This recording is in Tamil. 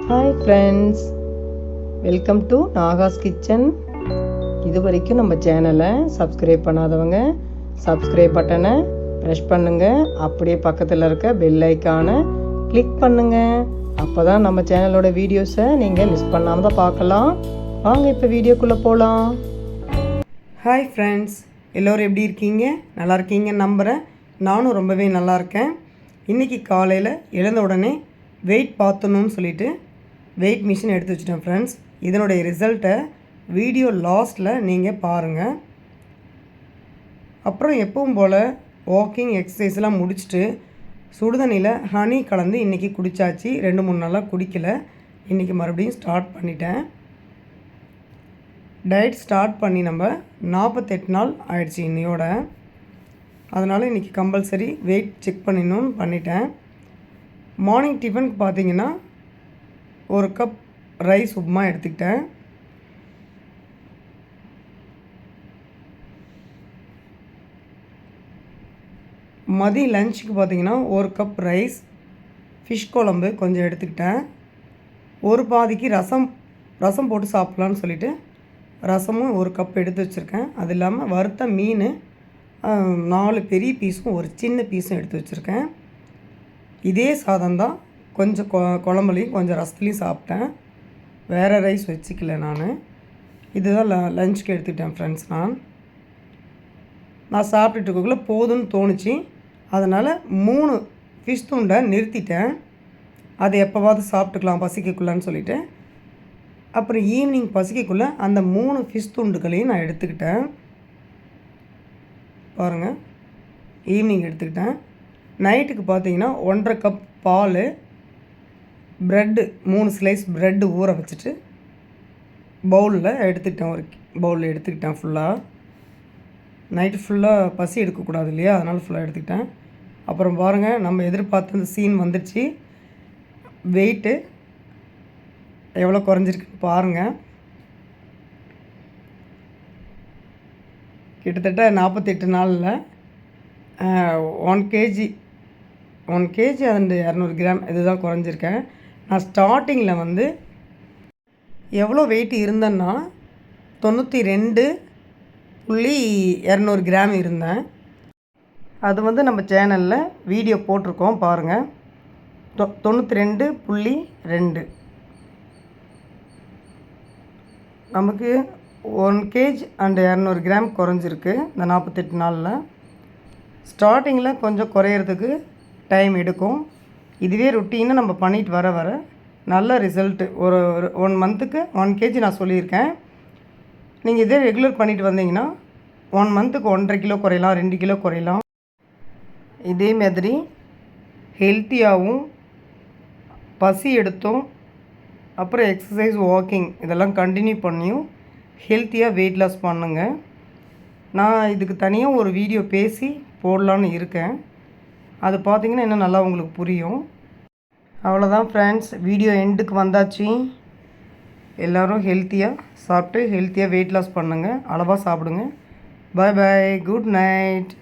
Hi friends, welcome to Nahash kitchen. இது வரைக்கும் நம்ம சேனலை சப்ஸ்கிரைப் பண்ணாதவங்க சப்ஸ்கிரைப் பட்டனை ப்ரெஸ் பண்ணுங்கள். அப்படியே பக்கத்தில் இருக்க பெல் ஐக்கானை கிளிக் பண்ணுங்கள். அப்போ தான் நம்ம சேனலோட வீடியோஸை நீங்கள் மிஸ் பண்ணாமல் தான் பார்க்கலாம். வாங்க இப்போ வீடியோக்குள்ளே போகலாம். ஹாய் ஃப்ரெண்ட்ஸ், எல்லோரும் எப்படி இருக்கீங்க? நல்லா இருக்கீங்கன்னு நம்புகிறேன். நானும் ரொம்பவே நல்லா இருக்கேன். இன்றைக்கி காலையில் எழுந்த உடனே வெயிட் பார்த்தணும்னு சொல்லிவிட்டு வெயிட் மிஷின் எடுத்து வச்சுட்டேன் ஃப்ரெண்ட்ஸ். இதனுடைய ரிசல்ட்டை வீடியோ லாஸ்ட்டில் நீங்கள் பாருங்கள். அப்புறம் எப்பவும் போல் வாக்கிங் எக்ஸசைஸ்லாம் முடிச்சுட்டு சுடுதண்ணியில் ஹனி கலந்து இன்றைக்கி குடித்தாச்சு. 2-3 நாளாக குடிக்கலை. இன்றைக்கி மறுபடியும் ஸ்டார்ட் பண்ணிட்டேன். டயட் ஸ்டார்ட் பண்ணி நம்ம 48 நாள் ஆயிடுச்சு இன்னையோட. அதனால் இன்றைக்கி கம்பல்சரி வெயிட் செக் பண்ணிடணும்னு பண்ணிட்டேன். மார்னிங் டிஃபனுக்கு பார்த்தீங்கன்னா 1 கப் ரைஸ் உப்புமா எடுத்துக்கிட்டேன். மதியம் லஞ்சுக்கு பார்த்தீங்கன்னா 1 கப் ரைஸ், ஃபிஷ் குழம்பு கொஞ்சம் எடுத்துக்கிட்டேன். ஒரு பாதிக்கு ரசம் போட்டு சாப்பிட்லான்னு சொல்லிவிட்டு ரசமும் 1 கப் எடுத்து வச்சுருக்கேன். அது இல்லாமல் வறுத்த மீன் 4 பெரிய பீஸும் ஒரு சின்ன பீஸும் எடுத்து வச்சுருக்கேன். இதே சாதம் தான் கொஞ்சம் குழம்புலையும் கொஞ்சம் ரசத்துலேயும் சாப்பிட்டேன். வேறு ரைஸ் வச்சுக்கல நான். இதுதான் லஞ்சுக்கு எடுத்துக்கிட்டேன் ஃப்ரெண்ட்ஸ். நான் சாப்பிட்டுட்டு இருக்கக்குள்ளே போதும்னு தோணுச்சு. அதனால் 3 ஃபிஷ் துண்டை நிறுத்திட்டேன். அதை எப்போவாவது சாப்பிட்டுக்கலாம் பசிக்கக்குள்ளான்னு சொல்லிவிட்டு. அப்புறம் ஈவினிங் பசிக்கக்குள்ளே அந்த 3 ஃபிஷ் துண்டுகளையும் நான் எடுத்துக்கிட்டேன். பாருங்கள், ஈவினிங் எடுத்துக்கிட்டேன். நைட்டுக்கு பார்த்தீங்கன்னா 1.5 கப் பால், ப்ரெட்டு 3 ஸ்லைஸ் ப்ரெட்டு ஊற வச்சுட்டு பவுலில் எடுத்துக்கிட்டேன். ஒரு பவுலில் எடுத்துக்கிட்டேன் ஃபுல்லாக. நைட்டு ஃபுல்லாக பசி எடுக்கக்கூடாது இல்லையா, அதனால் ஃபுல்லாக எடுத்துக்கிட்டேன். அப்புறம் பாருங்கள், நம்ம எதிர்பார்த்த அந்த சீன் வந்துடுச்சு. வெயிட்டு எவ்வளோ குறைஞ்சிருக்குன்னு பாருங்கள். கிட்டத்தட்ட 48 நாளில் 1 kg அண்ட் 200 கிராம் இதுதான் குறைஞ்சிருக்கேன். நான் ஸ்டார்டிங்கில் வந்து எவ்வளோ வெயிட் இருந்தேன்னா 92.200 கிராம் இருந்தேன். அது வந்து நம்ம சேனலில் வீடியோ போட்டிருக்கோம் பாருங்கள். 92.2 நமக்கு 1 kg அண்ட் 200 கிராம் குறைஞ்சிருக்கு இந்த 48 நாளில். ஸ்டார்டிங்கில் கொஞ்சம் குறையிறதுக்கு டைம் எடுக்கும். இதுவே ருட்டீனாக நம்ம பண்ணிட்டு வர வர நல்ல ரிசல்ட்டு. ஒரு 1 மந்த்துக்கு 1 kg நான் சொல்லியிருக்கேன். நீங்கள் இதே ரெகுலர் பண்ணிட்டு வந்தீங்கன்னா 1 மந்த்துக்கு 1.5 கிலோ குறையலாம், 2 கிலோ குறையலாம். இதே மாதிரி ஹெல்த்தியாகவும் பசி எடுத்தும் அப்புறம் எக்ஸசைஸ், வாக்கிங் இதெல்லாம் கண்டினியூ பண்ணியும் ஹெல்த்தியாக வெயிட் லாஸ் பண்ணுங்க. நான் இதுக்கு தனியாக ஒரு வீடியோ பேசி போடலான்னு இருக்கேன். அது பார்த்திங்கன்னா இன்னும் நல்லா உங்களுக்கு புரியும். அவ்வளோதான் ஃப்ரெண்ட்ஸ், வீடியோ எண்டுக்கு வந்தாச்சு. எல்லோரும் ஹெல்த்தியாக சாப்பிட்டு ஹெல்த்தியாக வெயிட் லாஸ் பண்ணுங்கள். அளவாக சாப்பிடுங்க. பாய் பாய், குட் நைட்.